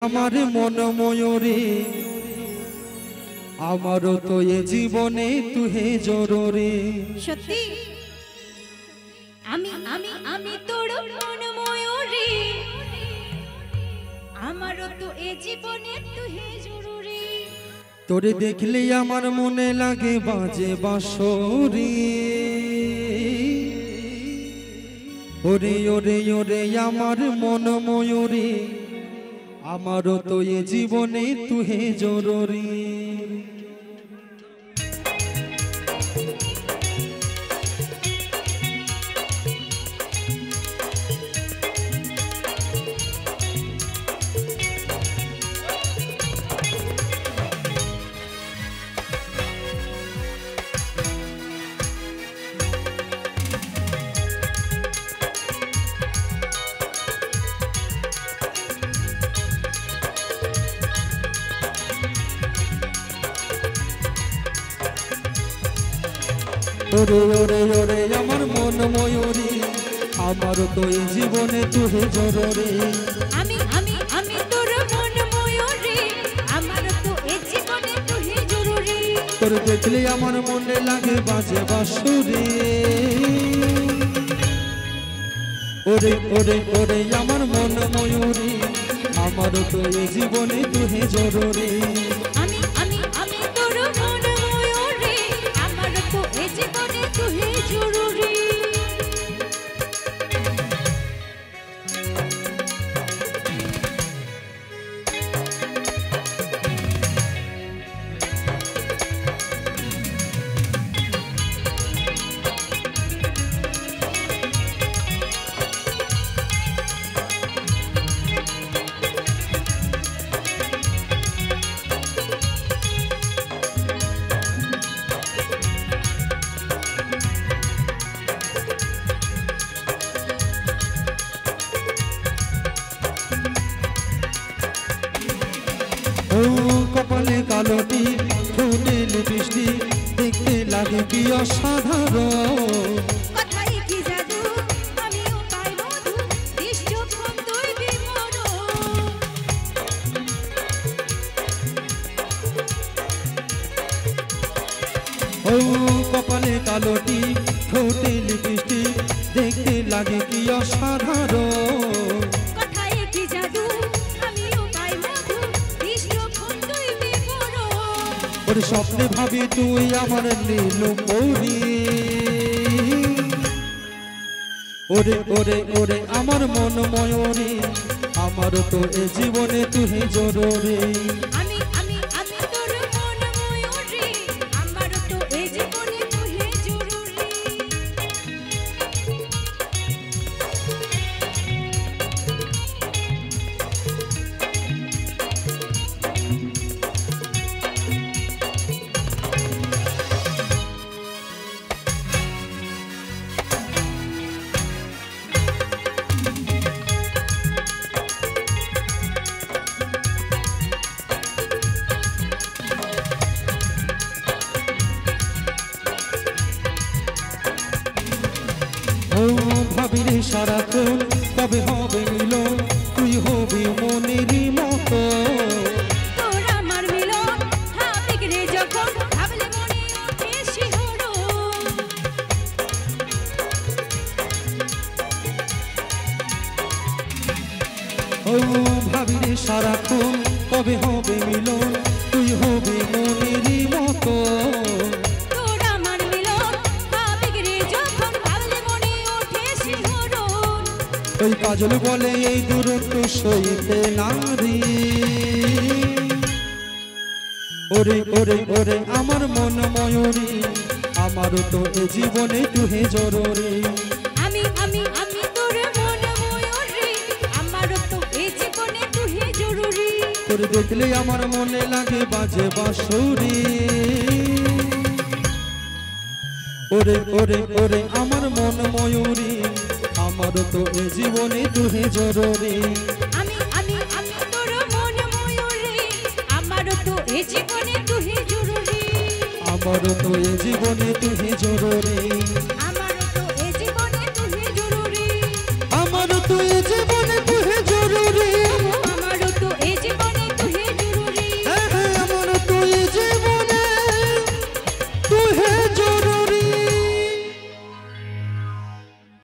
আমার মন ময়ূরে আমারও তো এ জীবনে তুহে জরুরি। সত্যি আমি আমি আমি তোর মন ময়ূরে আমারও তো এ জীবনে তুহে জরুরি। তোরে দেখলে আমার মনে লাগে বাজে বাঁশরি। ওরে ওরে ওরে আমার মন ময়ূরে আমারও তো এ জীবনে তুহে জরুরি। ওরে ওরে ওরে আমার মন ময়ূরী আমারও তো এই জীবনে তুহে জরুরি। আমি আমি আমি তোর মন ময়ূরী আমারও তো এ জীবনে তুহে জরুরি। তোর দেখলে আমার মনে লাগে বাজে বাঁশরি। ওরে ওরে ওরে আমার মন ময়ূরী আমারও তো এই জীবনে তুহে জরুরি। আমি আমি আমি তোর মন ময়ূরী আমারও তো এ জীবনে তুহে জরুরি। ও কপালে কালো টিপ ঠোঁটে লিপস্টিক দেখতে লাগে কি অসাধারণ। কথাই কি জাদু আমিও পাই মধু দৃশ্যক্ষণ তুই বিমন। ও কপালে কালো টিপ ঠোঁটে লিপস্টিক দেখতে লাগে কি অসাধারণ। কথাই কি জাদু আমিও পাই মধু দৃশ্যক্ষণ তুই বিমন। ওরে স্বপ্নে ভাবি তুই আমার নীলপরি। ওরে ওরে ওরে আমার মন ময়ূরী আমারও তো এ জীবনে তুই জরুরি। আমি আমি আমি তোর মন ময়ূরী আমারও তো এ জীবনে তুহে জরুরি। ও ভাবিরে সারাক্ষণ কবে হবে মিলন তুই হবি মনের মতো। তোর আমার মিলন ভাবিক রে যখন ভাবলে মনে ওঠে শিহরণ। ও ভাবিরে সারাক্ষণ কবে হবে মিলন তুই হবি মনের মতো। তোর আমার মিলন ভাবিক রে যখন ভাবলে মনে ওঠে শিহরণ। ওই কাজল বলে এই দূরত্ব সইতে নারী। ওরে ওরে ওরে আমার মন ময়ূরী আমারও তো এ জীবনে তুহে জরুরি। আমি আমি আমি তোর মন ময়ূরী আমারও তো এ জীবনে তুহে জরুরি। তোর দেখলে আমার মনে লাগে বাজে বাঁশরি। ওরে ওরে ওরে আমার মন ময়ূরী আমারও তো এ জীবনে তুহে জরুরি। আমি আমি আমি তোর মন ময়ূরী আমারও তো এ জীবনে তুহে জরুরি। আমারও তো এ জীবনে তুহে জরুরি।